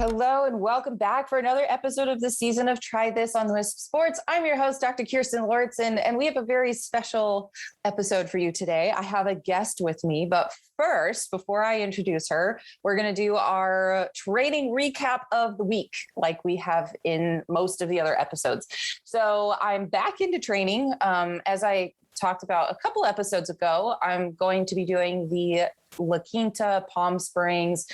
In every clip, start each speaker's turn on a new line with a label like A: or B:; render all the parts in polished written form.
A: Hello and welcome back for another episode of the season of Try This on Wisp Sports. I'm your host, Dr. Kirstin Lortzen, and we have a very special episode for you today. I have a guest with me, but first, before I introduce her, we're going to do our training recap of the week like we have in most of the other episodes. So I'm back into training. As I talked about a couple episodes ago, I'm going to be doing the La Quinta, Palm Springs,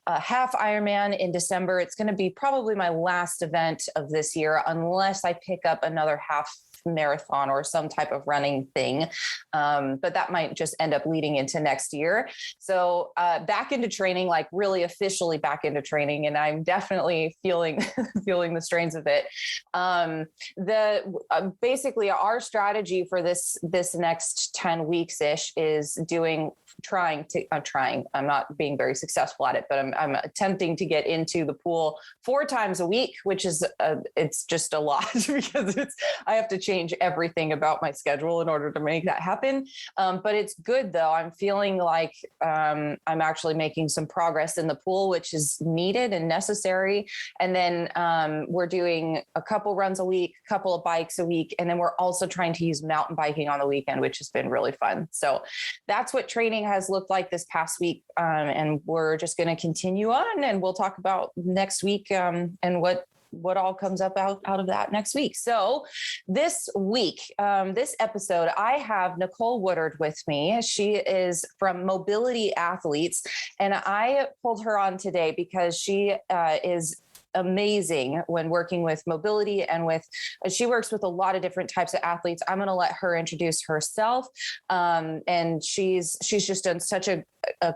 A: half Ironman in December. It's going to be probably my last event of this year, unless I pick up another half marathon or some type of running thing. But that might just end up leading into next year. So back into training, like really officially back into training. And I'm definitely feeling the strains of it. Basically our strategy for this next 10 weeks ish is I'm not being very successful at it, but I'm attempting to get into the pool 4 times a week, which is, it's just a lot because I have to change everything about my schedule in order to make that happen. But it's good though. I'm feeling like, I'm actually making some progress in the pool, which is needed and necessary. And then, we're doing a couple runs a week, a couple of bikes a week. And then we're also trying to use mountain biking on the weekend, which has been really fun. So that's what training has looked like this past week. And we're just going to continue on, and we'll talk about next week and what all comes up out of that next week. So this week, this episode, I have Nicole Woodard with me. She is from Mobility Athletes, and I pulled her on today because she is amazing when working with mobility and she works with a lot of different types of athletes. I'm going to let her introduce herself. And she's just done such a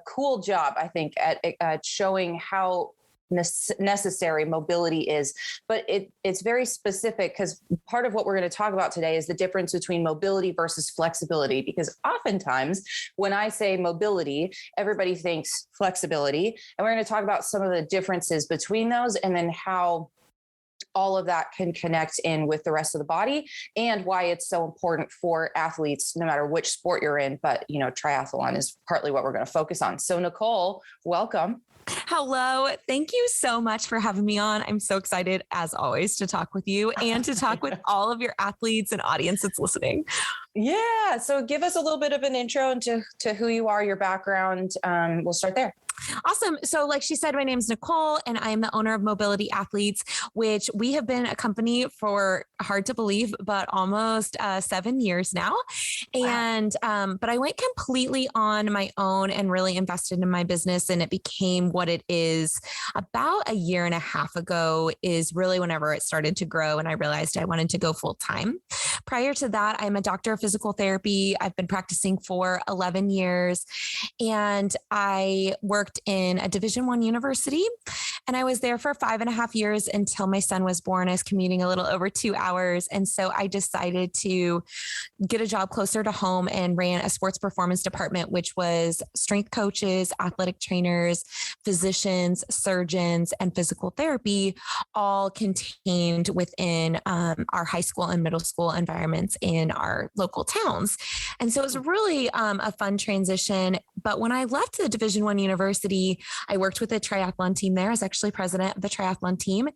A: cool job, I think, at showing how necessary mobility is, but it's very specific, because part of what we're going to talk about today is the difference between mobility versus flexibility, because oftentimes when I say mobility, everybody thinks flexibility, and we're going to talk about some of the differences between those, and then how all of that can connect in with the rest of the body, and why it's so important for athletes, no matter which sport you're in. But, triathlon is partly what we're going to focus on. So Nicole, welcome.
B: Hello. Thank you so much for having me on. I'm so excited, as always, to talk with you and to talk with all of your athletes and audience that's listening.
A: Yeah. So give us a little bit of an intro into who you are, your background. We'll start there.
B: Awesome. So like she said, my name is Nicole, and I'm the owner of Mobility Athletes, which we have been a company for, hard to believe, but almost 7 years now. And, but I went completely on my own and really invested in my business, and it became what it is about 1.5 years ago is really whenever it started to grow. And I realized I wanted to go full time. Prior to that, I'm a doctor of physical therapy. I've been practicing for 11 years, and I worked in a Division I university, and I was there for 5.5 years until my son was born. I was commuting a little over 2 hours. And so I decided to get a job closer to home and ran a sports performance department, which was strength coaches, athletic trainers, physicians, surgeons, and physical therapy, all contained within our high school and middle school environments in our local towns. And so it was really a fun transition. But when I left the Division I university, I worked with a triathlon team there. I was actually president of the triathlon team,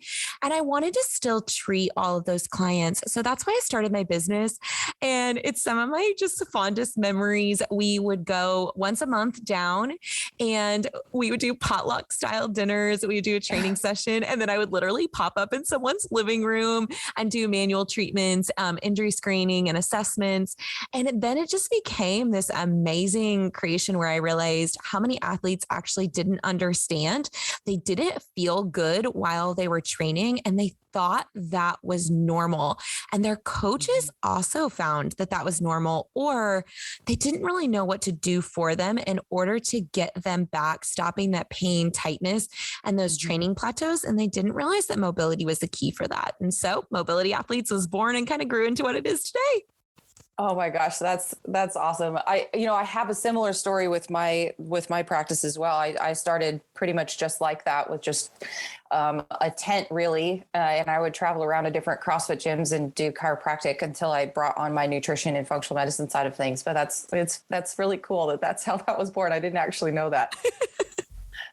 B: and I wanted to still treat all of those clients. So that's why I started my business. And it's some of my just fondest memories. We would go once a month down, and we would do potluck style dinners. We would do a training session, and then I would literally pop up in someone's living room and do manual treatments, injury screening and assessments. And then it just became this amazing creation where I realized how many athletes actually didn't understand. They didn't feel good while they were training, and they thought that was normal. And their coaches also found that that was normal, or they didn't really know what to do for them in order to get them back, stopping that pain, tightness, and those training plateaus. And they didn't realize that mobility was the key for that. And so Mobility Athletes was born and kind of grew into what it is today.
A: Oh my gosh, that's awesome. I have a similar story with my practice as well. I started pretty much just like that, with just a tent really. And I would travel around to different CrossFit gyms and do chiropractic until I brought on my nutrition and functional medicine side of things. But that's really cool that's how that was born. I didn't actually know that.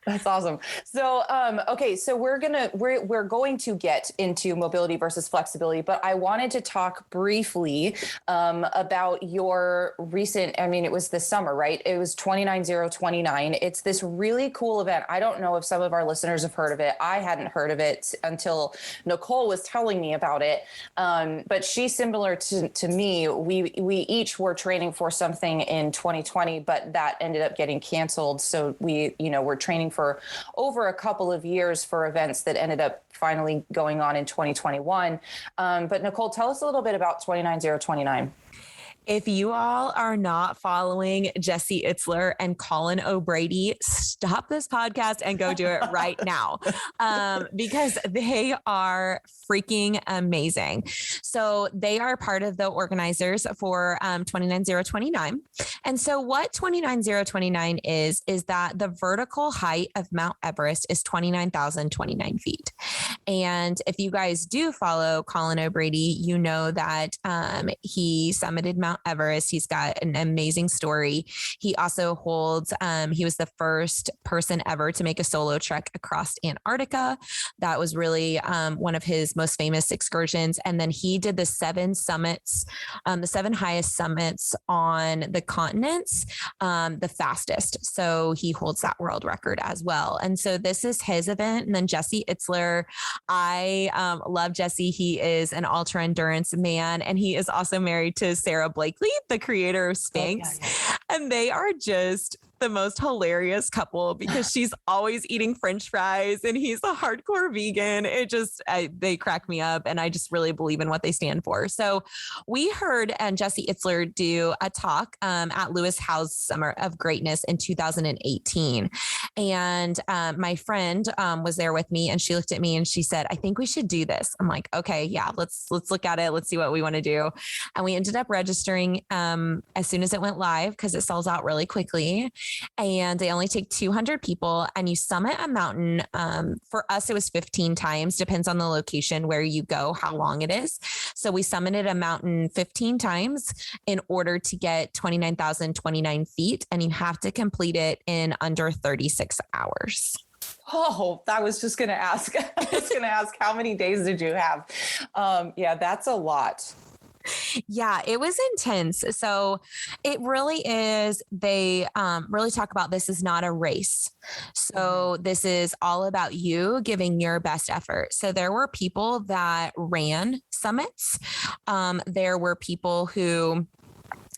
A: That's awesome. So, okay, so we're going to get into mobility versus flexibility, but I wanted to talk briefly about your recent. I mean, it was this summer, right? It was 29029. It's this really cool event. I don't know if some of our listeners have heard of it. I hadn't heard of it until Nicole was telling me about it. But she's similar to me. We each were training for something in 2020, but that ended up getting canceled. So we're training for over a couple of years for events that ended up finally going on in 2021. But Nicole, tell us a little bit about 29029.
B: If you all are not following Jesse Itzler and Colin O'Brady, stop this podcast and go do it right now, because they are freaking amazing. So they are part of the organizers for 29029. And so what 29029 is that the vertical height of Mount Everest is 29,029 feet. And if you guys do follow Colin O'Brady, you know that he summited Mount Everest. He's got an amazing story. He also holds, he was the first person ever to make a solo trek across Antarctica. That was really one of his most famous excursions. And then he did the 7 summits, the 7 highest summits on the continents, the fastest. So he holds that world record as well. And so this is his event. And then Jesse Itzler, I love Jesse. He is an ultra endurance man, and he is also married to Sarah Blakely, the creator of Spanx. And they are just the most hilarious couple because she's always eating French fries and he's a hardcore vegan. They crack me up, and I just really believe in what they stand for. So we heard Jesse Itzler do a talk at Lewis Howe's Summer of Greatness in 2018. And my friend was there with me, and she looked at me and she said, I think we should do this. I'm like, okay, yeah, let's look at it. Let's see what we want to do. And we ended up registering as soon as it went live, because it sells out really quickly. And they only take 200 people, and you summit a mountain. For us, it was 15 times, depends on the location where you go, how long it is. So we summited a mountain 15 times in order to get 29,029 feet, and you have to complete it in under 36 hours.
A: Oh, I was just going to ask, how many days did you have? Yeah, that's a lot.
B: Yeah, it was intense. So it really is. They really talk about this is not a race. So this is all about you giving your best effort. So there were people that ran summits. There were people who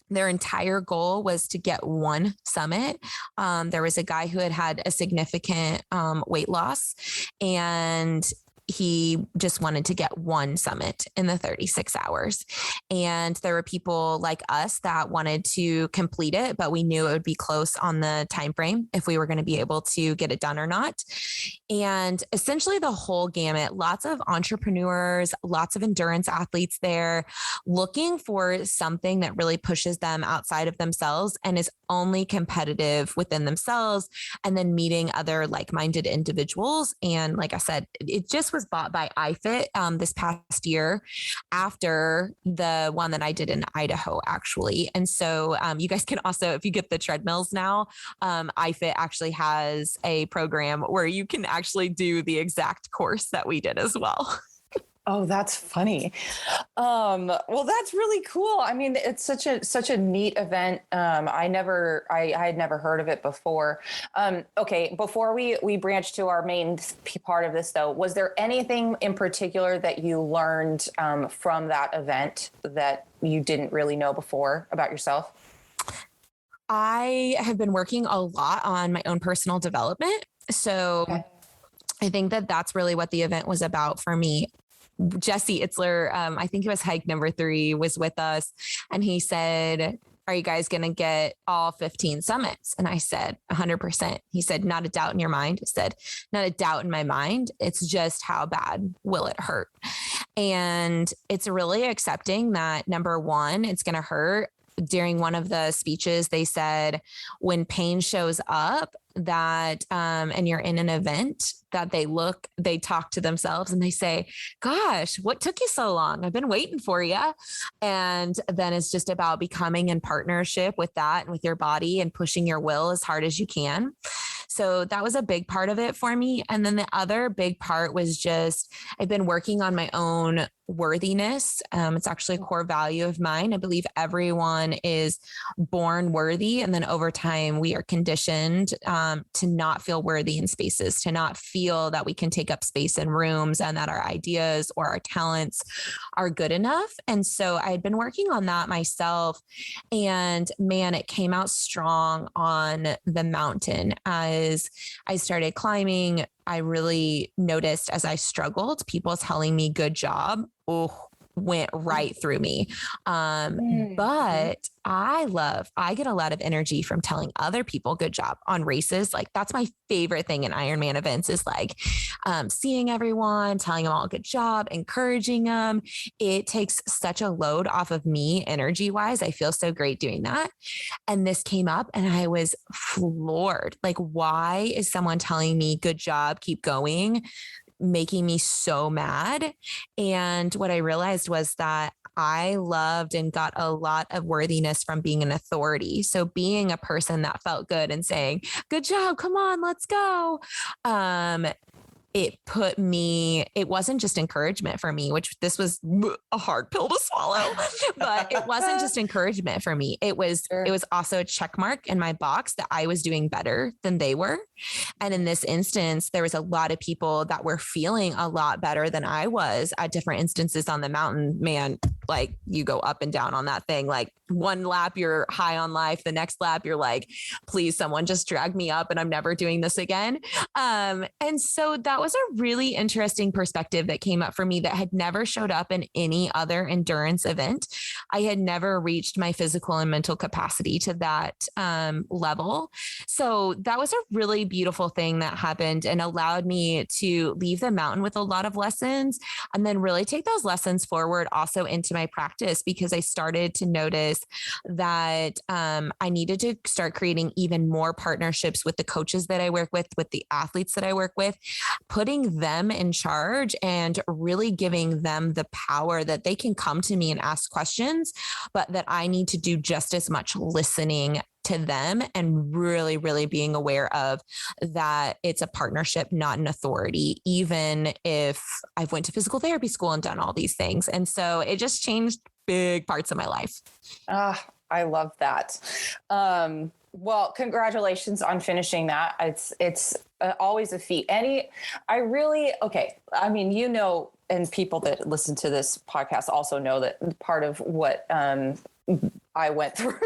B: their entire goal was to get one summit. There was a guy who had a significant weight loss, and he just wanted to get one summit in the 36 hours. And there were people like us that wanted to complete it, but we knew it would be close on the time frame if we were going to be able to get it done or not. And essentially the whole gamut, lots of entrepreneurs, lots of endurance athletes there looking for something that really pushes them outside of themselves and is only competitive within themselves, and then meeting other like-minded individuals. And like I said, it just was bought by iFit this past year after the one that I did in Idaho, actually. And so you guys can also, if you get the treadmills now, iFit actually has a program where you can actually do the exact course that we did as well.
A: Oh, that's funny. Well, that's really cool. I mean, it's such a neat event. I had never heard of it before. Okay. Before we branch to our main part of this though, was there anything in particular that you learned, from that event that you didn't really know before about yourself?
B: I have been working a lot on my own personal development. So okay. I think that that's really what the event was about for me. Jesse Itzler, I think it was hike number 3, was with us, and he said, are you guys going to get all 15 summits? And I said, 100%. He said, not a doubt in your mind. I said, not a doubt in my mind. It's just how bad will it hurt? And it's really accepting that, number one, it's going to hurt. During one of the speeches, they said when pain shows up that, and you're in an event, that they talk to themselves and they say, gosh, what took you so long? I've been waiting for you. And then it's just about becoming in partnership with that and with your body and pushing your will as hard as you can. So that was a big part of it for me. And then the other big part was just, I've been working on my own worthiness. It's actually a core value of mine. I believe everyone is born worthy. And then over time, we are conditioned to not feel worthy in spaces, to not feel that we can take up space in rooms and that our ideas or our talents are good enough. And so I had been working on that myself. And man, it came out strong on the mountain. As I started climbing, I really noticed as I struggled, people telling me good job, went right through me. But I get a lot of energy from telling other people good job on races. Like that's my favorite thing in Ironman events is like seeing everyone, telling them all good job, encouraging them. It takes such a load off of me energy wise. I feel so great doing that. And this came up and I was floored. Like, why is someone telling me good job, keep going, making me so mad? And what I realized was that I loved and got a lot of worthiness from being an authority. So being a person that felt good and saying, good job, come on, let's go. It wasn't just encouragement for me, which this was a hard pill to swallow, but it wasn't just encouragement for me. It was also a check mark in my box that I was doing better than they were. And in this instance, there was a lot of people that were feeling a lot better than I was at different instances on the mountain. Man, like you go up and down on that thing. Like one lap, you're high on life. The next lap, you're like, please, someone just drag me up and I'm never doing this again. And so that was a really interesting perspective that came up for me that had never showed up in any other endurance event. I had never reached my physical and mental capacity to that level. So that was a really beautiful thing that happened and allowed me to leave the mountain with a lot of lessons and then really take those lessons forward also into my practice, because I started to notice that I needed to start creating even more partnerships with the coaches that I work with the athletes that I work with, putting them in charge and really giving them the power that they can come to me and ask questions, but that I need to do just as much listening to them and really, really being aware of that it's a partnership, not an authority, even if I've went to physical therapy school and done all these things. And so it just changed big parts of my life.
A: I love that. Well, congratulations on finishing that. It's always a feat. I mean, you know, and people that listen to this podcast also know that part of what I went through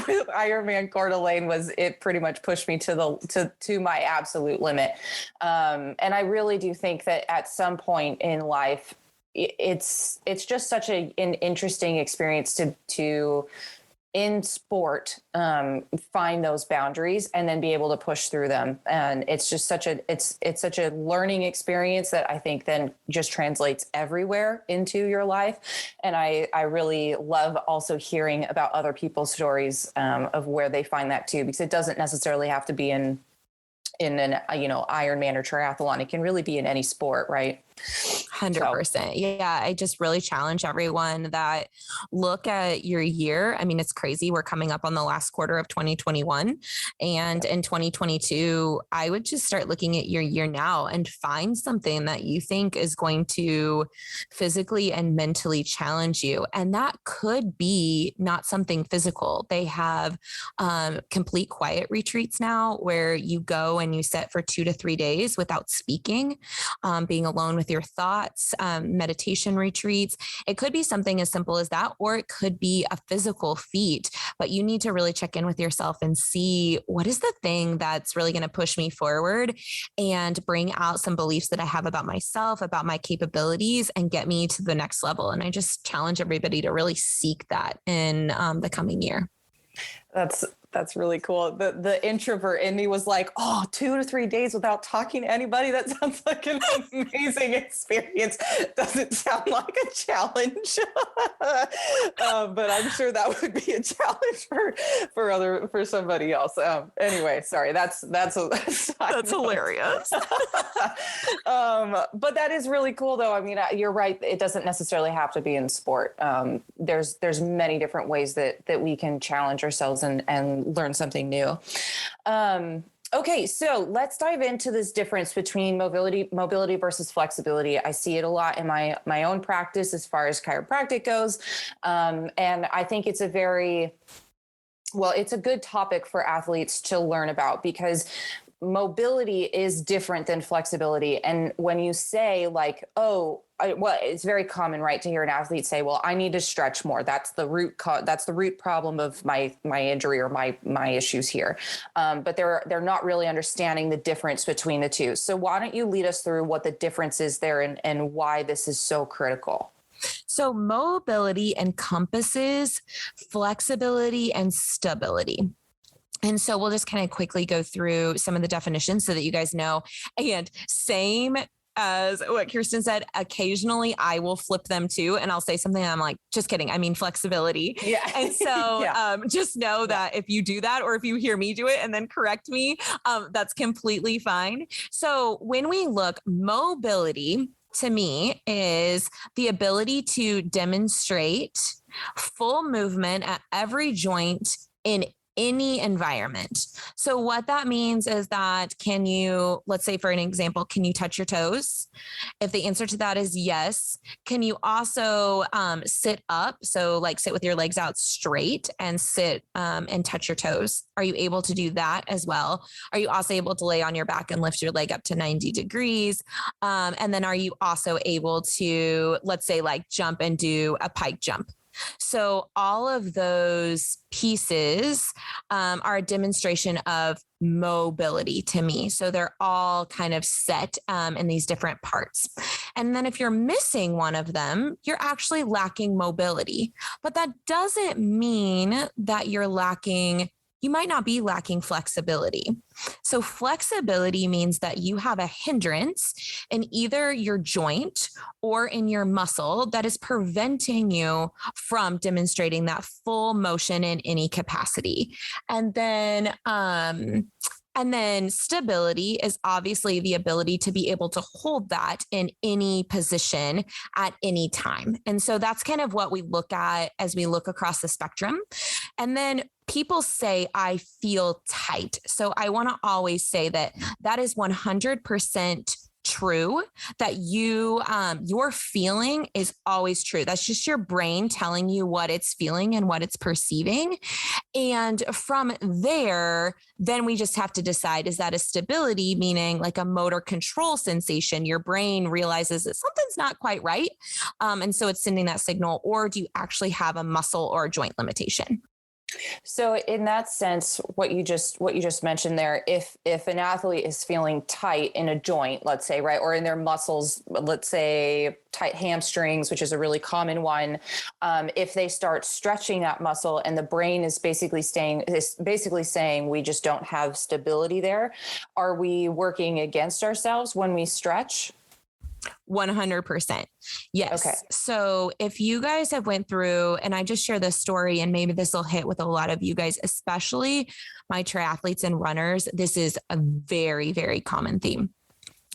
A: with Ironman Coeur d'Alene was it pretty much pushed me to my absolute limit. And I really do think that at some point in life, it's just such an interesting experience to in sport, find those boundaries and then be able to push through them. And it's just such a learning experience that I think then just translates everywhere into your life. And I really love also hearing about other people's stories, of where they find that too, because it doesn't necessarily have to be in an, Ironman or triathlon. It can really be in any sport, right?
B: 100%. Yeah. I just really challenge everyone that look at your year. I mean, it's crazy. We're coming up on the last quarter of 2021, and in 2022, I would just start looking at your year now and find something that you think is going to physically and mentally challenge you. And that could be not something physical. They have complete quiet retreats now where you go and you sit for 2 to 3 days without speaking, being alone with your thoughts, meditation retreats. It could be something as simple as that, or it could be a physical feat, but you need to really check in with yourself and see what is the thing that's really going to push me forward and bring out some beliefs that I have about myself, about my capabilities, and get me to the next level. And I just challenge everybody to really seek that in the coming year.
A: That's really cool. The introvert in me was like, 2 to 3 days without talking to anybody. That sounds like an amazing experience. Doesn't sound like a challenge, but I'm sure that would be a challenge for somebody else. Anyway, sorry. That's
B: hilarious.
A: But that is really cool though. I mean, you're right. It doesn't necessarily have to be in sport. There's many different ways that we can challenge ourselves and learn something new. Okay, so let's dive into this difference between mobility versus flexibility. I see it a lot in my own practice as far as chiropractic goes, and I think it's it's a good topic for athletes to learn about, because mobility is different than flexibility. And when you say like, it's very common, right, to hear an athlete say, well, I need to stretch more. That's the root problem of my injury or my issues here. But they're not really understanding the difference between the two. So why don't you lead us through what the difference is there and why this is so critical?
B: So mobility encompasses flexibility and stability. And so we'll just kind of quickly go through some of the definitions so that you guys know. And same as what Kirstin said, occasionally I will flip them too. And I'll say something and I'm like, just kidding. I mean, flexibility.
A: Yeah.
B: And so just know that if you do that, or if you hear me do it and then correct me, that's completely fine. So when we look, mobility to me is the ability to demonstrate full movement at every joint in any environment. So what that means is that let's say for an example, can you touch your toes? If the answer to that is yes, can you also sit up? So like sit with your legs out straight and sit and touch your toes. Are you able to do that as well? Are you also able to lay on your back and lift your leg up to 90 degrees? And then are you also able to, let's say, like jump and do a pike jump? So all of those pieces are a demonstration of mobility to me. So they're all kind of set in these different parts. And then if you're missing one of them, you're actually lacking mobility. But that doesn't mean that you might not be lacking flexibility. So flexibility means that you have a hindrance in either your joint or in your muscle that is preventing you from demonstrating that full motion in any capacity. And then stability is obviously the ability to be able to hold that in any position at any time. And so that's kind of what we look at as we look across the spectrum. And then people say, I feel tight. So I want to always say that is 100% true, that your feeling is always true. That's just your brain telling you what it's feeling and what it's perceiving. And from there, then we just have to decide, is that a stability, meaning like a motor control sensation? Your brain realizes that something's not quite right. And so it's sending that signal, or do you actually have a muscle or a joint limitation?
A: So in that sense, what you just mentioned there, if an athlete is feeling tight in a joint, let's say, right, or in their muscles, let's say tight hamstrings, which is a really common one, if they start stretching that muscle and the brain is basically saying we just don't have stability there, are we working against ourselves when we stretch?
B: 100%. Yes.
A: Okay.
B: So if you guys have went through, and I just share this story, and maybe this will hit with a lot of you guys, especially my triathletes and runners, this is a very, very common theme.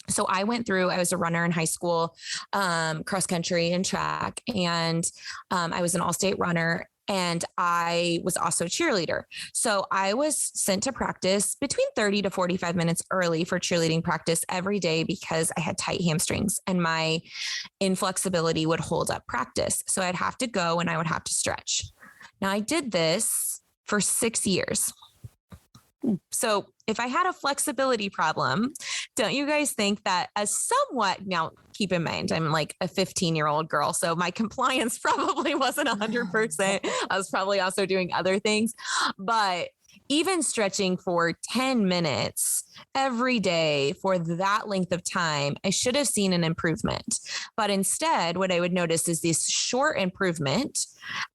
B: So I was a runner in high school, cross country and track, and I was an all-state runner. And I was also a cheerleader. So I was sent to practice between 30 to 45 minutes early for cheerleading practice every day because I had tight hamstrings and my inflexibility would hold up practice. So I'd have to go and I would have to stretch. Now I did this for 6 years. So if I had a flexibility problem, don't you guys think that now keep in mind, I'm like a 15-year-old girl, so my compliance probably wasn't 100%. I was probably also doing other things, but even stretching for 10 minutes every day for that length of time, I should have seen an improvement. But instead, what I would notice is this short improvement.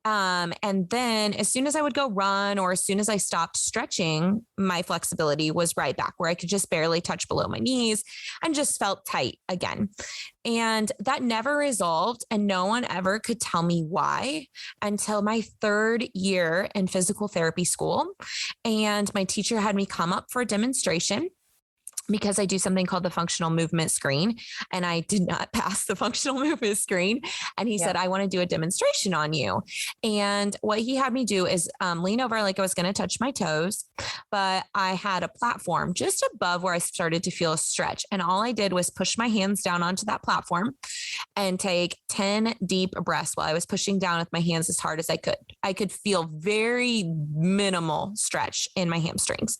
B: And then as soon as I would go run or as soon as I stopped stretching, my flexibility was right back where I could just barely touch below my knees and just felt tight again. And that never resolved. And no one ever could tell me why until my third year in physical therapy school. And my teacher had me come up for a demonstration. because I do something called the functional movement screen, and I did not pass the functional movement screen. And he said, I want to do a demonstration on you. And what he had me do is lean over like I was going to touch my toes, but I had a platform just above where I started to feel a stretch. And all I did was push my hands down onto that platform and take 10 deep breaths while I was pushing down with my hands as hard as I could. I could feel very minimal stretch in my hamstrings.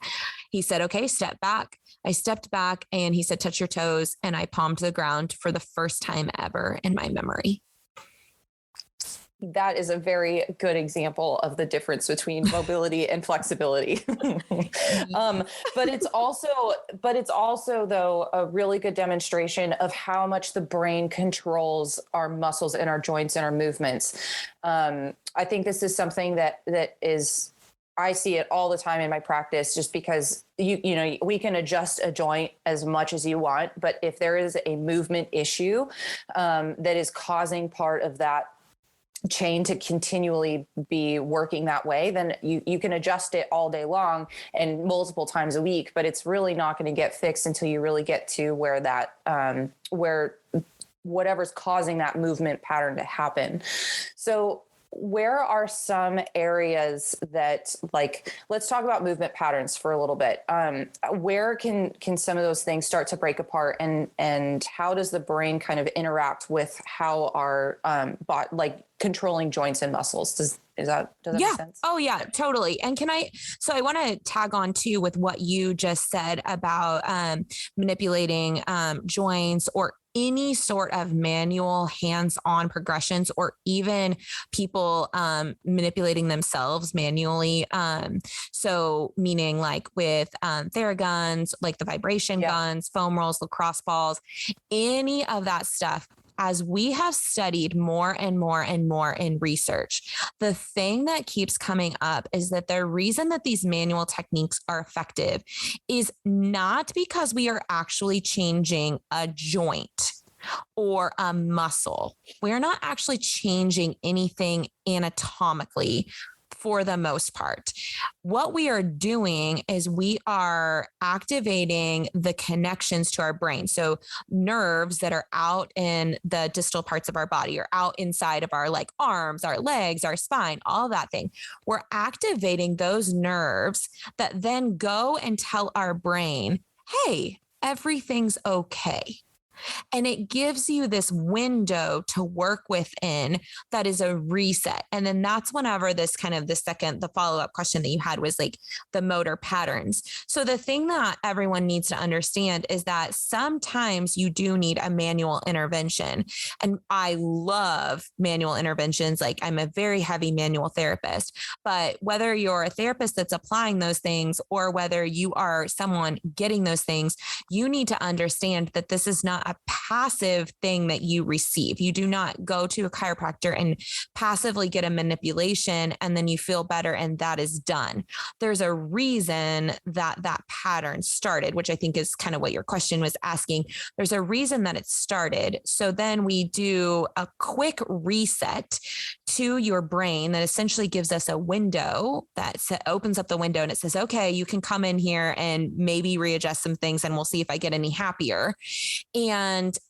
B: He said, okay, step back. I stepped back and he said, touch your toes. And I palmed the ground for the first time ever in my memory.
A: That is a very good example of the difference between mobility and flexibility. But it's also though a really good demonstration of how much the brain controls our muscles and our joints and our movements. I think this is something that is, I see it all the time in my practice, just because you know, we can adjust a joint as much as you want, but if there is a movement issue that is causing part of that chain to continually be working that way, then you can adjust it all day long and multiple times a week, but it's really not going to get fixed until you really get to where that where whatever's causing that movement pattern to happen. So where are some areas that, like, let's talk about movement patterns for a little bit. Where can some of those things start to break apart, and how does the brain kind of interact with how our like controlling joints and muscles? Does that make sense?
B: Oh yeah, totally. And I want to tag on too with what you just said about manipulating joints or any sort of manual hands-on progressions, or even people manipulating themselves manually. So meaning like with Theraguns, like the vibration guns, foam rolls, lacrosse balls, any of that stuff. As we have studied more and more and more in research, the thing that keeps coming up is that the reason that these manual techniques are effective is not because we are actually changing a joint or a muscle. We're not actually changing anything anatomically for the most part. What we are doing is we are activating the connections to our brain. So nerves that are out in the distal parts of our body, or out inside of our like arms, our legs, our spine, all that thing. We're activating those nerves that then go and tell our brain, hey, everything's okay. And it gives you this window to work within that is a reset. And then that's whenever this kind of the follow-up question that you had was like the motor patterns. So the thing that everyone needs to understand is that sometimes you do need a manual intervention. And I love manual interventions. Like, I'm a very heavy manual therapist, but whether you're a therapist that's applying those things or whether you are someone getting those things, you need to understand that this is not a passive thing that you receive. You do not go to a chiropractor and passively get a manipulation and then you feel better and that is done. There's a reason that pattern started, which I think is kind of what your question was asking. There's a reason that it started. So then we do a quick reset to your brain that essentially gives us a window that opens up the window and it says, okay, you can come in here and maybe readjust some things and we'll see if I get any happier.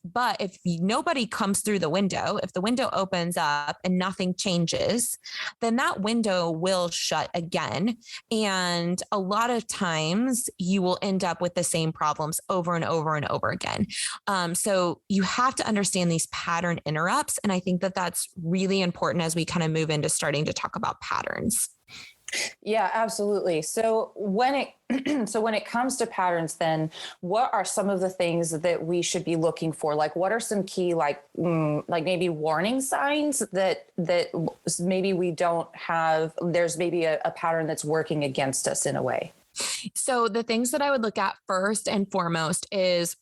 B: But if nobody comes through the window, if the window opens up and nothing changes, then that window will shut again. And a lot of times you will end up with the same problems over and over and over again. So you have to understand these pattern interrupts. And I think that that's really important as we kind of move into starting to talk about patterns.
A: Yeah, absolutely. So when it comes to patterns, then what are some of the things that we should be looking for? Like, what are some key, like maybe warning signs that maybe we don't have, there's maybe a pattern that's working against us in a way?
B: So the things that I would look at first and foremost is,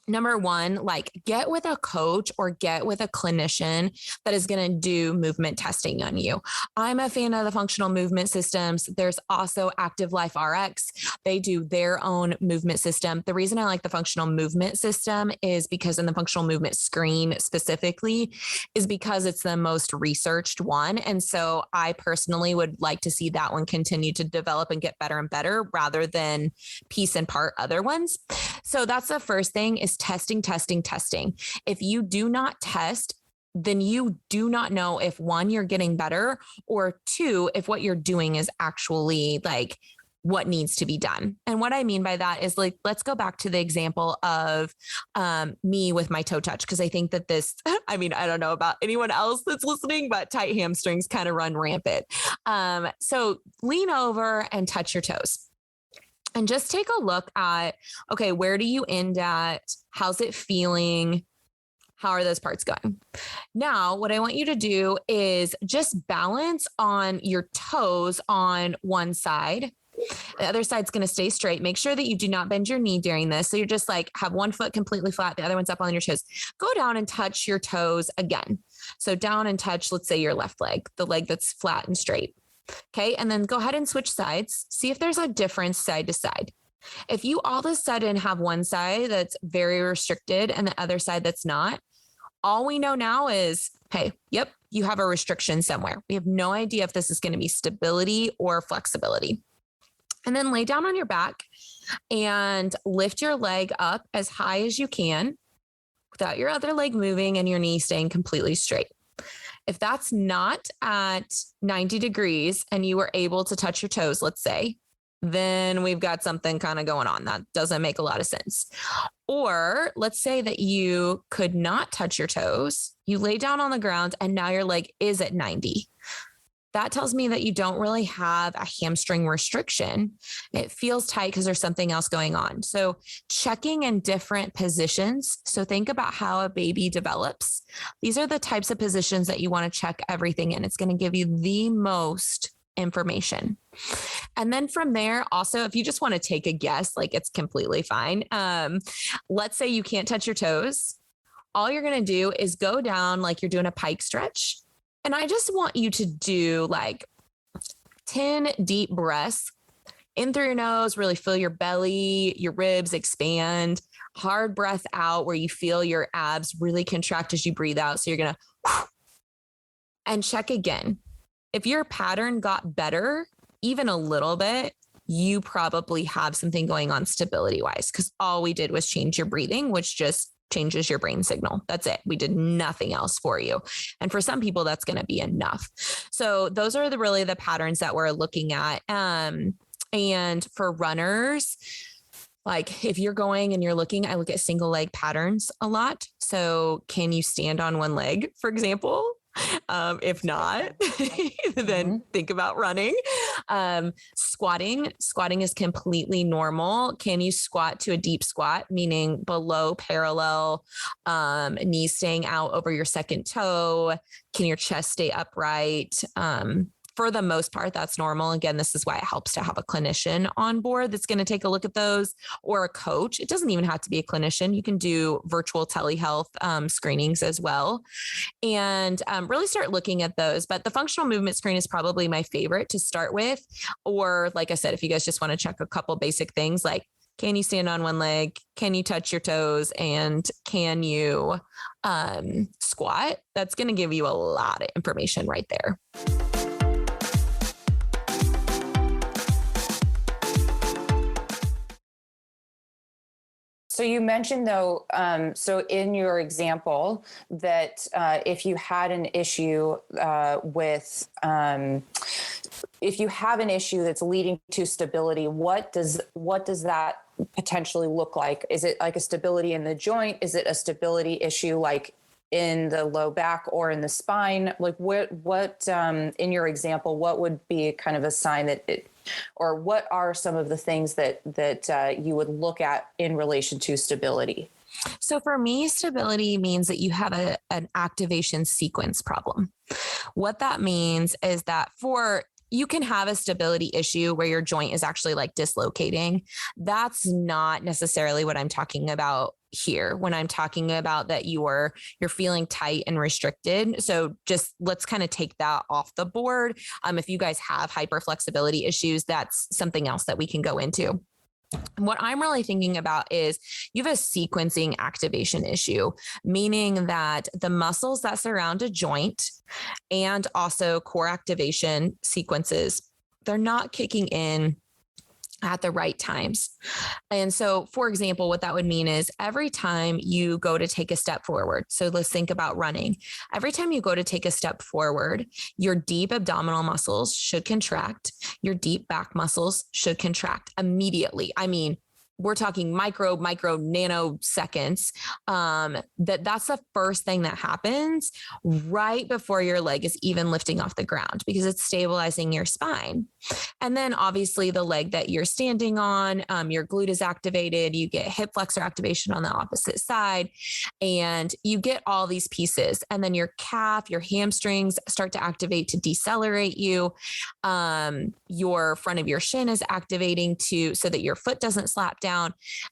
B: number one, like, get with a coach or get with a clinician that is going to do movement testing on you. I'm a fan of the functional movement systems. There's also Active Life RX. They do their own movement system. The reason I like the functional movement system is because in the functional movement screen specifically is because it's the most researched one. And so I personally would like to see that one continue to develop and get better and better rather than piece and part other ones. So that's the first thing is testing. If you do not test, then you do not know if one, you're getting better, or two, if what you're doing is actually like what needs to be done. And what I mean by that is like, let's go back to the example of me with my toe touch. Cause I think that this, I mean, I don't know about anyone else that's listening, but tight hamstrings kind of run rampant. So lean over and touch your toes. And just take a look at, okay, where do you end at? How's it feeling? How are those parts going? Now, what I want you to do is just balance on your toes on one side. The other side's going to stay straight. Make sure that you do not bend your knee during this. So you're just like, have one foot completely flat. The other one's up on your toes. Go down and touch your toes again. So down and touch, let's say your left leg, the leg that's flat and straight. Okay. And then go ahead and switch sides. See if there's a difference side to side. If you all of a sudden have one side that's very restricted and the other side that's not, all we know now is, hey, yep, you have a restriction somewhere. We have no idea if this is going to be stability or flexibility. And then lay down on your back and lift your leg up as high as you can without your other leg moving and your knee staying completely straight. If that's not at 90 degrees and you were able to touch your toes, let's say, then we've got something kind of going on. That doesn't make a lot of sense. Or let's say that you could not touch your toes. You lay down on the ground and now your leg is at 90. That tells me that you don't really have a hamstring restriction. It feels tight because there's something else going on. So checking in different positions. So think about how a baby develops. These are the types of positions that you want to check everything in. It's going to give you the most information. And then from there, also, if you just want to take a guess, like it's completely fine. Let's say you can't touch your toes. All you're going to do is go down like you're doing a pike stretch. And I just want you to do like 10 deep breaths in through your nose, really feel your belly, your ribs expand, hard breath out where you feel your abs really contract as you breathe out. So you're going to, and check again. If your pattern got better, even a little bit, you probably have something going on stability wise, because all we did was change your breathing, which just changes your brain signal. That's it. We did nothing else for you. And for some people, that's going to be enough. So those are really the patterns that we're looking at. And for runners, like if you're going and you're looking, I look at single leg patterns a lot. So can you stand on one leg, for example? If not, then think about running. Squatting is completely normal. Can you squat to a deep squat, meaning below parallel, knees staying out over your second toe? Can your chest stay upright? For the most part, that's normal. Again, this is why it helps to have a clinician on board that's going to take a look at those, or a coach. It doesn't even have to be a clinician. You can do virtual telehealth screenings as well, and really start looking at those. But the functional movement screen is probably my favorite to start with. Or like I said, if you guys just want to check a couple basic things like, can you stand on one leg? Can you touch your toes? And can you squat? That's going to give you a lot of information right there.
A: So you mentioned though, so in your example that if you had an issue if you have an issue that's leading to stability, what does that potentially look like? Is it like a stability in the joint? Is it a stability issue like in the low back or in the spine? Like what in your example, what would be kind of a sign that or what are some of the things that you would look at in relation to stability?
B: So for me, stability means that you have an activation sequence problem. What that means is that you can have a stability issue where your joint is actually like dislocating. That's not necessarily what I'm talking about here when I'm talking about that you're feeling tight and restricted. So just let's kind of take that off the board. If you guys have hyperflexibility issues, that's something else that we can go into. What I'm really thinking about is you have a sequencing activation issue, meaning that the muscles that surround a joint and also core activation sequences, they're not kicking in at the right times. And so, for example, what that would mean is every time you go to take a step forward. So let's think about running. Every time you go to take a step forward, your deep abdominal muscles should contract. Your deep back muscles should contract immediately. I mean, we're talking micro nanoseconds. That's the first thing that happens right before your leg is even lifting off the ground, because it's stabilizing your spine. And then obviously the leg that you're standing on, your glute is activated. You get hip flexor activation on the opposite side, and you get all these pieces. And then your calf, your hamstrings start to activate to decelerate you. Your front of your shin is activating so that your foot doesn't slap down.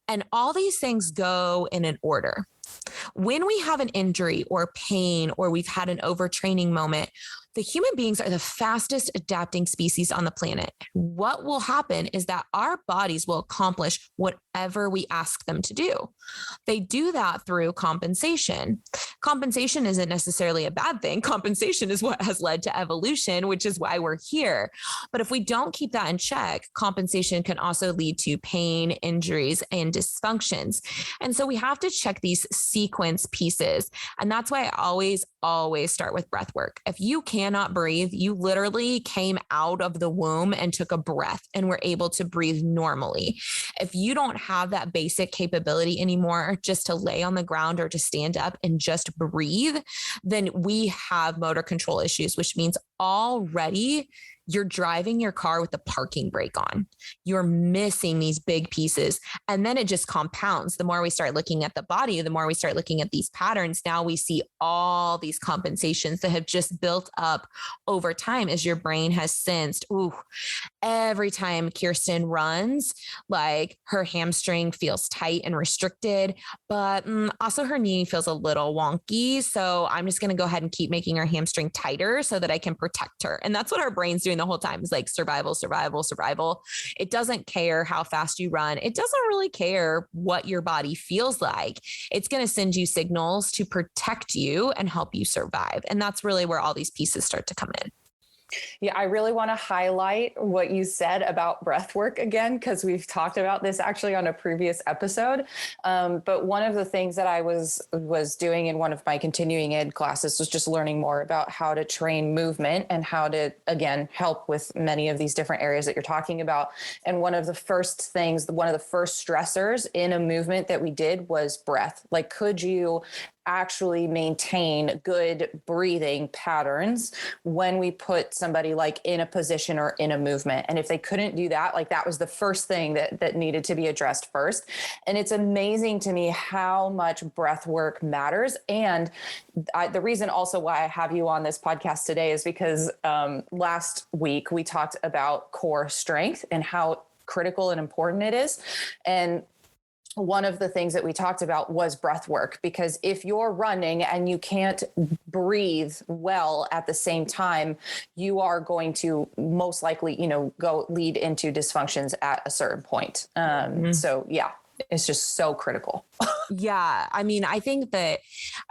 B: And all these things go in an order. When we have an injury or pain, or we've had an overtraining moment, the human beings are the fastest adapting species on the planet. What will happen is that our bodies will accomplish whatever we ask them to do. They do that through compensation. Compensation isn't necessarily a bad thing. Compensation is what has led to evolution, which is why we're here. But if we don't keep that in check, compensation can also lead to pain, injuries, and dysfunctions. And so we have to check these sequence pieces. And that's why I always start with breath work. If you cannot breathe, you literally came out of the womb and took a breath and were able to breathe normally. If you don't have that basic capability anymore, just to lay on the ground or to stand up and just breathe, then we have motor control issues, which means already you're driving your car with the parking brake on. You're missing these big pieces. And then it just compounds. The more we start looking at the body, the more we start looking at these patterns. Now we see all these compensations that have just built up over time as your brain has sensed, ooh, every time Kirstin runs, like her hamstring feels tight and restricted, but also her knee feels a little wonky. So I'm just going to go ahead and keep making her hamstring tighter so that I can protect her. And that's what our brain's doing the whole time, is like survival, survival, survival. It doesn't care how fast you run. It doesn't really care what your body feels like. It's going to send you signals to protect you and help you survive. And that's really where all these pieces start to come in.
A: Yeah, I really want to highlight what you said about breath work again, because we've talked about this actually on a previous episode. But one of the things that I was doing in one of my continuing ed classes was just learning more about how to train movement and how to, again, help with many of these different areas that you're talking about. And one of the first stressors in a movement that we did was breath. Like, could you actually maintain good breathing patterns when we put somebody like in a position or in a movement? And if they couldn't do that, like that was the first thing that needed to be addressed first. And it's amazing to me how much breath work matters. And the reason also why I have you on this podcast today is because last week we talked about core strength and how critical and important it is. And one of the things that we talked about was breath work, because if you're running and you can't breathe well at the same time, you are going to most likely, go lead into dysfunctions at a certain point. So yeah, it's just so critical.
B: Yeah. I mean, I think that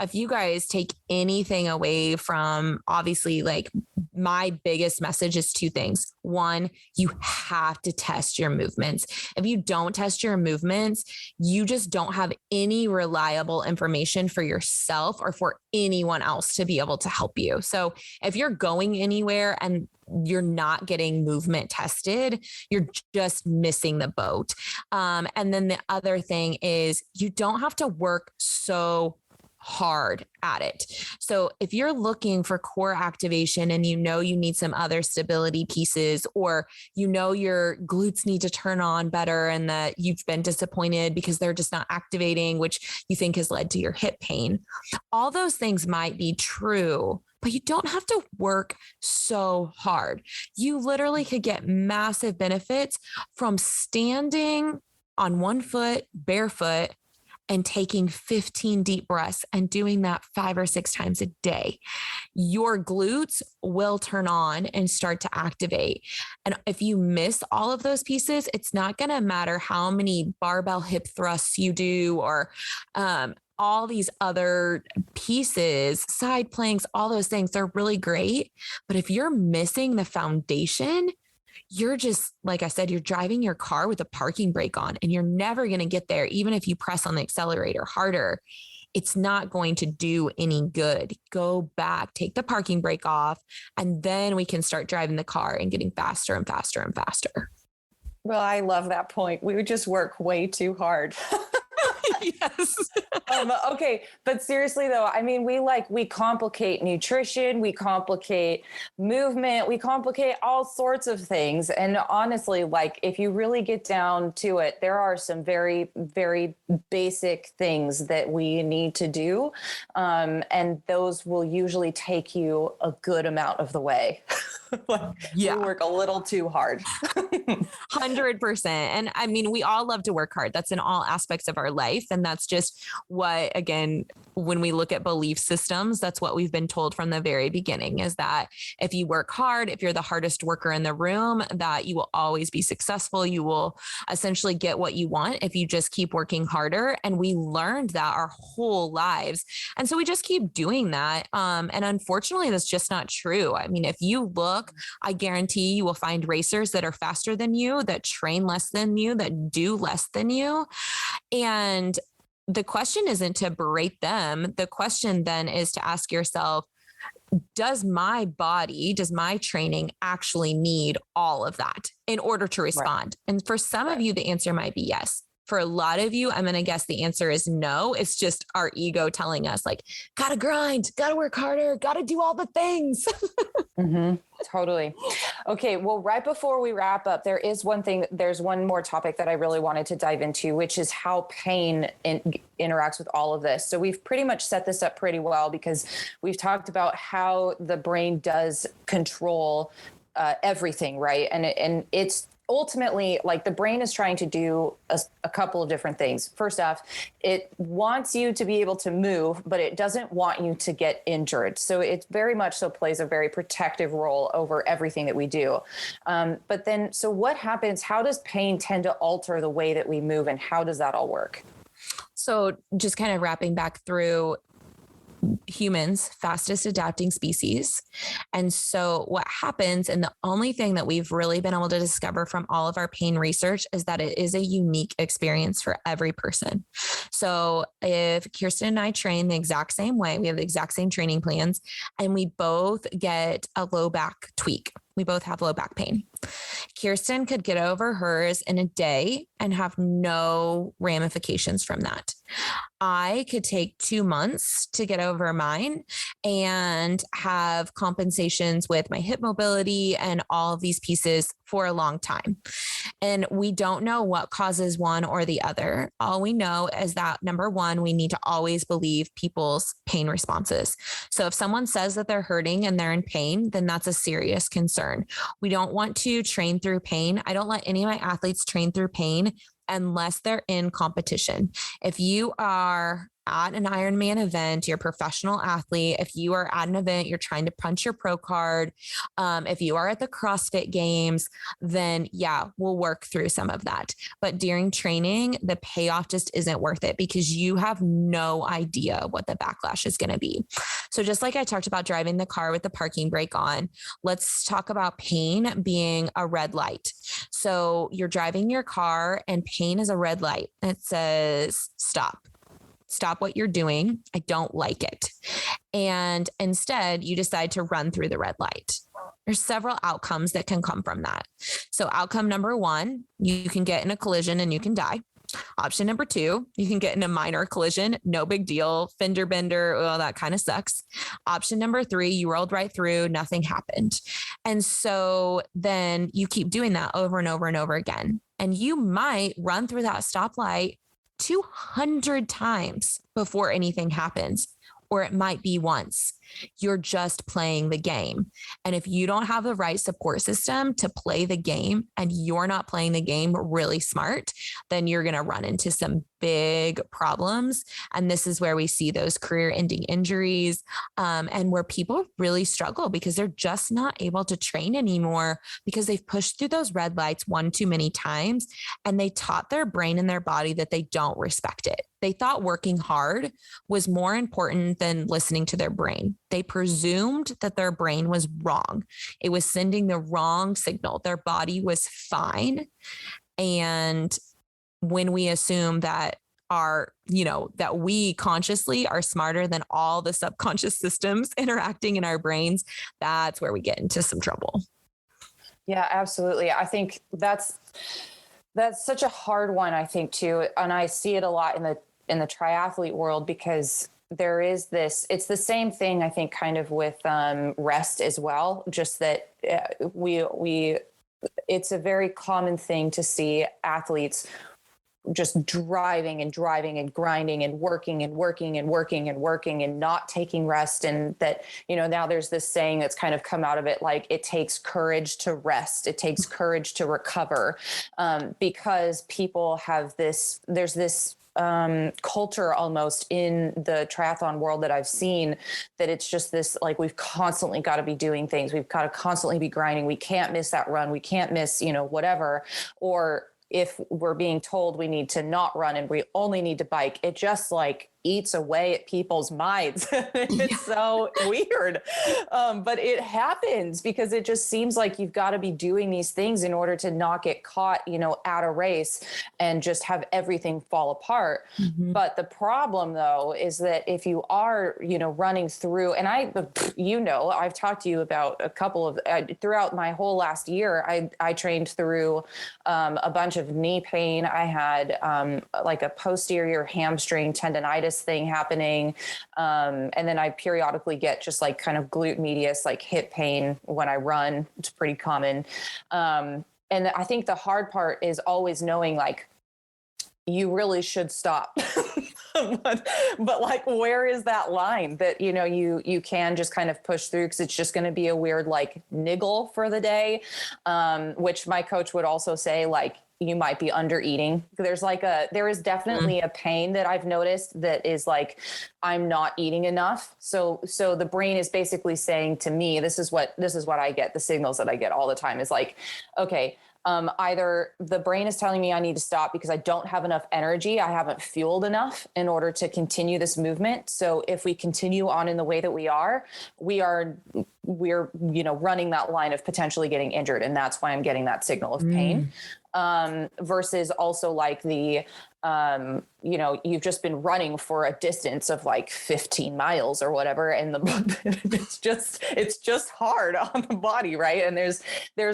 B: if you guys take anything away from, obviously, like, my biggest message is two things. One, you have to test your movements. If you don't test your movements, you just don't have any reliable information for yourself or for anyone else to be able to help you. So if you're going anywhere and you're not getting movement tested, you're just missing the boat. And then the other thing is, you don't have to work so hard at it. So if you're looking for core activation and you need some other stability pieces, or your glutes need to turn on better and that you've been disappointed because they're just not activating, which you think has led to your hip pain, all those things might be true, but you don't have to work so hard. You literally could get massive benefits from standing on one foot, barefoot, and taking 15 deep breaths and doing that 5 or 6 times a day. Your glutes will turn on and start to activate. And if you miss all of those pieces, it's not going to matter how many barbell hip thrusts you do, or all these other pieces, side planks, all those things, they're really great. But if you're missing the foundation, you're just, like I said, you're driving your car with a parking brake on, and you're never going to get there. Even if you press on the accelerator harder, it's not going to do any good. Go back, take the parking brake off, and then we can start driving the car and getting faster and faster and faster.
A: Well, I love that point. We would just work way too hard.
B: Yes.
A: Okay. But seriously though, I mean, we complicate nutrition, we complicate movement, we complicate all sorts of things. And honestly, like if you really get down to it, there are some very, very basic things that we need to do. And those will usually take you a good amount of the way. We work a little too hard.
B: 100%. And I mean, we all love to work hard. That's in all aspects of our life. And that's just what, again, when we look at belief systems, that's what we've been told from the very beginning, is that if you work hard, if you're the hardest worker in the room, that you will always be successful. You will essentially get what you want if you just keep working harder. And we learned that our whole lives. And so we just keep doing that. And unfortunately, that's just not true. I mean, if you look, I guarantee you will find racers that are faster than you, that train less than you, that do less than you. And the question isn't to berate them. The question then is to ask yourself, does my body, does my training actually need all of that in order to respond? Right. And for some of you, the answer might be yes. For a lot of you, I'm going to guess the answer is no. It's just our ego telling us like, gotta grind, gotta work harder, gotta do all the things.
A: Mm-hmm. Totally. Okay. Well, right before we wrap up, there's one more topic that I really wanted to dive into, which is how pain interacts with all of this. So we've pretty much set this up pretty well because we've talked about how the brain does control everything, right? And it's ultimately, like, the brain is trying to do a couple of different things. First off, it wants you to be able to move, but it doesn't want you to get injured. So it very much so plays a very protective role over everything that we do. But then, so what happens? How does pain tend to alter the way that we move, and how does that all work?
B: So just kind of wrapping back through, humans, fastest adapting species. And so what happens, and the only thing that we've really been able to discover from all of our pain research, is that it is a unique experience for every person. So if Kirstin and I train the exact same way, we have the exact same training plans, and we both get a low back tweak. We both have low back pain. Kirstin could get over hers in a day and have no ramifications from that. I could take 2 months to get over mine and have compensations with my hip mobility and all of these pieces for a long time. And we don't know what causes one or the other. All we know is that, number one, we need to always believe people's pain responses. So if someone says that they're hurting and they're in pain, then that's a serious concern. We don't want to train through pain. I don't let any of my athletes train through pain unless they're in competition. If you are at an Ironman event, you're a professional athlete. If you are at an event, you're trying to punch your pro card. If you are at the CrossFit Games, then yeah, we'll work through some of that. But during training, the payoff just isn't worth it because you have no idea what the backlash is going to be. So just like I talked about driving the car with the parking brake on, let's talk about pain being a red light. So you're driving your car and pain is a red light. It says, stop what you're doing. I don't like it. And instead you decide to run through the red light. There's several outcomes that can come from that. So outcome number one, you can get in a collision and you can die. Option number two, you can get in a minor collision. No big deal. Fender bender. Oh, that kind of sucks. Option number three, you rolled right through. Nothing happened. And so then you keep doing that over and over and over again. And you might run through that stoplight 200 times before anything happens, or it might be once. You're just playing the game. And if you don't have the right support system to play the game and you're not playing the game really smart, then you're going to run into some big problems. And this is where we see those career ending injuries and where people really struggle because they're just not able to train anymore because they've pushed through those red lights one too many times and they taught their brain and their body that they don't respect it. They thought working hard was more important than listening to their brain. They presumed that their brain was wrong. It was sending the wrong signal. Their body was fine. And when we assume that that we consciously are smarter than all the subconscious systems interacting in our brains, that's where we get into some trouble.
A: Yeah, absolutely. I think that's such a hard one, I think, too. And I see it a lot in the triathlete world, because there is it's the same thing, I think, kind of with rest as well. Just that it's a very common thing to see athletes just driving and grinding and working and not taking rest. And that, now there's this saying that's kind of come out of it, like, it takes courage to rest. It takes courage to recover, because people have there's this culture almost in the triathlon world that I've seen, that it's just this, like, we've constantly got to be doing things. We've got to constantly be grinding. We can't miss that run. We can't miss, whatever. Or if we're being told we need to not run and we only need to bike, it just like eats away at people's minds. It's so weird. But it happens because it just seems like you've got to be doing these things in order to not get caught, at a race and just have everything fall apart. Mm-hmm. But the problem, though, is that if you are, running through, and I've talked to you about a couple of, throughout my whole last year, I trained through a bunch of knee pain. I had like a posterior hamstring tendonitis thing happening. And then I periodically get just like kind of glute medius, like hip pain when I run. It's pretty common. And I think the hard part is always knowing, like, you really should stop. but like, where is that line that, you can just kind of push through? Cause it's just going to be a weird, like, niggle for the day. Which my coach would also say, like, you might be under eating. There is definitely a pain that I've noticed that is like, I'm not eating enough. So the brain is basically saying to me, this is what I get. The signals that I get all the time is like, okay, either the brain is telling me I need to stop because I don't have enough energy. I haven't fueled enough in order to continue this movement. So if we continue on in the way that we're running that line of potentially getting injured. And that's why I'm getting that signal of pain. Versus also like you've just been running for a distance of like 15 miles or whatever. And it's just hard on the body. Right. And there's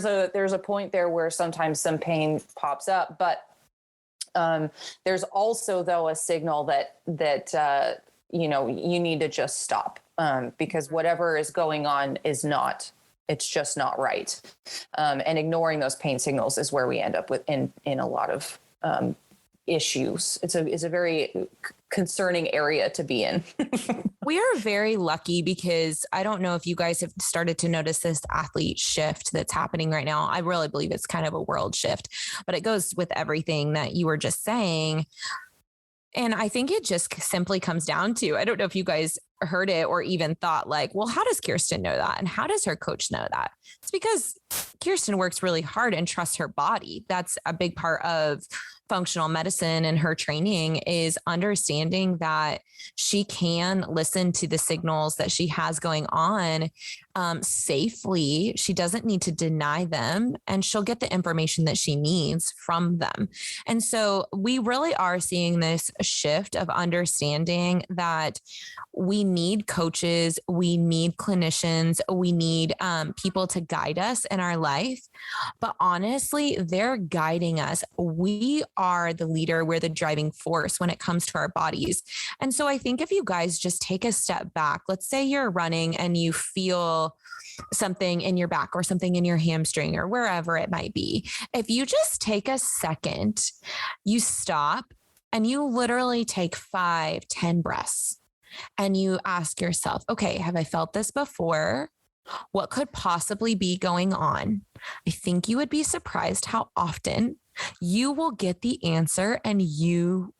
A: a point there where sometimes some pain pops up, but there's also, though, a signal that you need to just stop, because whatever is going on it's just not right. And ignoring those pain signals is where we end up with in a lot of issues. It's a very concerning area to be in.
B: We are very lucky because I don't know if you guys have started to notice this athlete shift that's happening right now. I really believe it's kind of a world shift, but it goes with everything that you were just saying. And I think it just simply comes down to, I don't know if you guys heard it or even thought like, well, how does Kirstin know that? And how does her coach know that? It's because Kirstin works really hard and trusts her body. That's a big part of functional medicine and her training, is understanding that she can listen to the signals that she has going on safely. She doesn't need to deny them, and she'll get the information that she needs from them. And so we really are seeing this shift of understanding that we need coaches, we need clinicians, we need people to guide us in our life. But honestly, they're guiding us. We are the leader. We're the driving force when it comes to our bodies. And so I think if you guys just take a step back, let's say you're running and you feel something in your back or something in your hamstring or wherever it might be. If you just take a second, you stop and you literally take 5-10 breaths and you ask yourself, okay, have I felt this before? What could possibly be going on? I think you would be surprised how often you will get the answer and you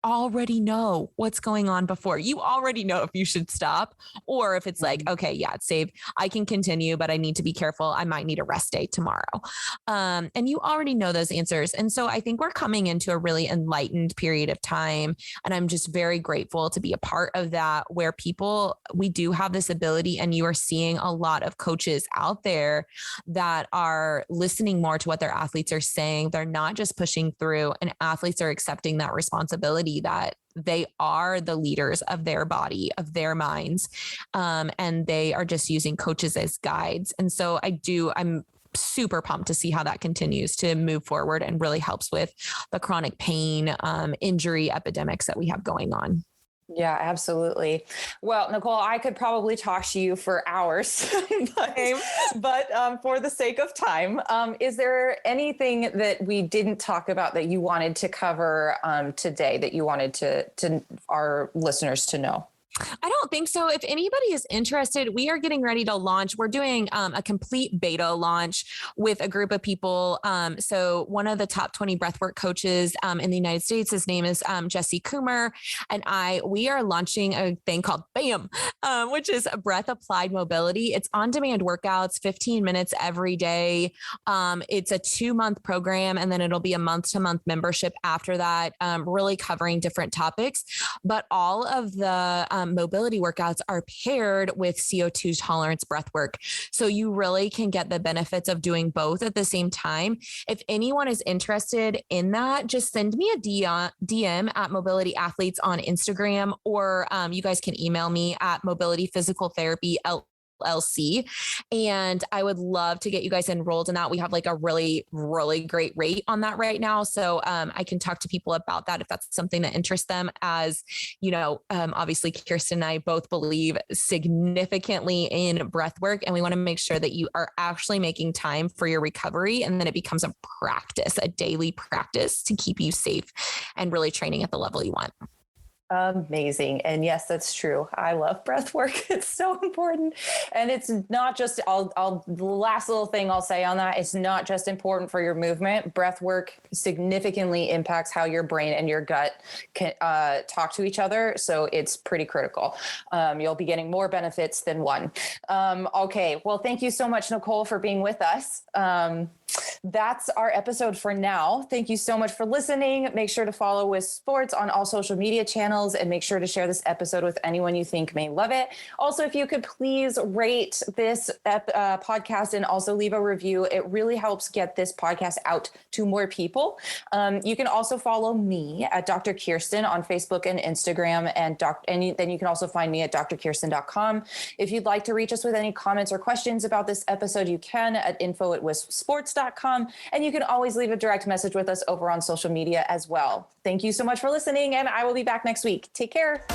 B: already know what's going on before. You already know if you should stop or if it's like, okay, yeah, it's safe. I can continue, but I need to be careful. I might need a rest day tomorrow. And you already know those answers. And so I think we're coming into a really enlightened period of time. And I'm just very grateful to be a part of that, where we do have this ability, and you are seeing a lot of coaches out there that are listening more to what their athletes are saying. They're not just pushing through, and athletes are accepting that responsibility that they are the leaders of their body, of their minds. And they are just using coaches as guides. And so I'm super pumped to see how that continues to move forward and really helps with the chronic pain, injury epidemics that we have going on.
A: Yeah, absolutely. Well, Nicole, I could probably talk to you for hours, but for the sake of time, is there anything that we didn't talk about that you wanted to cover today that you wanted to our listeners to know?
B: I don't think so. If anybody is interested, we are getting ready to launch. We're doing a complete beta launch with a group of people. So one of the top 20 breathwork coaches in the United States, his name is Jesse Coomer, and we are launching a thing called BAM, which is breath applied mobility. It's on-demand workouts, 15 minutes every day. It's a 2-month program, and then it'll be a month-to-month membership after that, really covering different topics. But all of the mobility workouts are paired with CO2 tolerance breath work. So you really can get the benefits of doing both at the same time. If anyone is interested in that, just send me a DM at Mobility Athletes on Instagram, or you guys can email me at Mobility Physical Therapy LLC. And I would love to get you guys enrolled in that. We have like a really, really great rate on that right now. So I can talk to people about that if that's something that interests them. As you know, obviously Kirstin and I both believe significantly in breath work, and we want to make sure that you are actually making time for your recovery, and then it becomes a practice, a daily practice to keep you safe and really training at the level you want.
A: Amazing. And yes, that's true. I love breath work. It's so important. And it's not just, the last little thing I'll say on that, it's not just important for your movement. Breath work significantly impacts how your brain and your gut can talk to each other. So it's pretty critical. You'll be getting more benefits than one. Okay. Well, thank you so much, Nicole, for being with us. That's our episode for now. Thank you so much for listening. Make sure to follow With Sports on all social media channels, and make sure to share this episode with anyone you think may love it. Also, if you could please rate this podcast and also leave a review, it really helps get this podcast out to more people. You can also follow me at Dr. Kirstin on Facebook and Instagram, and then you can also find me at drkirstin.com. If you'd like to reach us with any comments or questions about this episode, you can at info@wispsports.com. And you can always leave a direct message with us over on social media as well. Thank you so much for listening, and I will be back next week. Take care.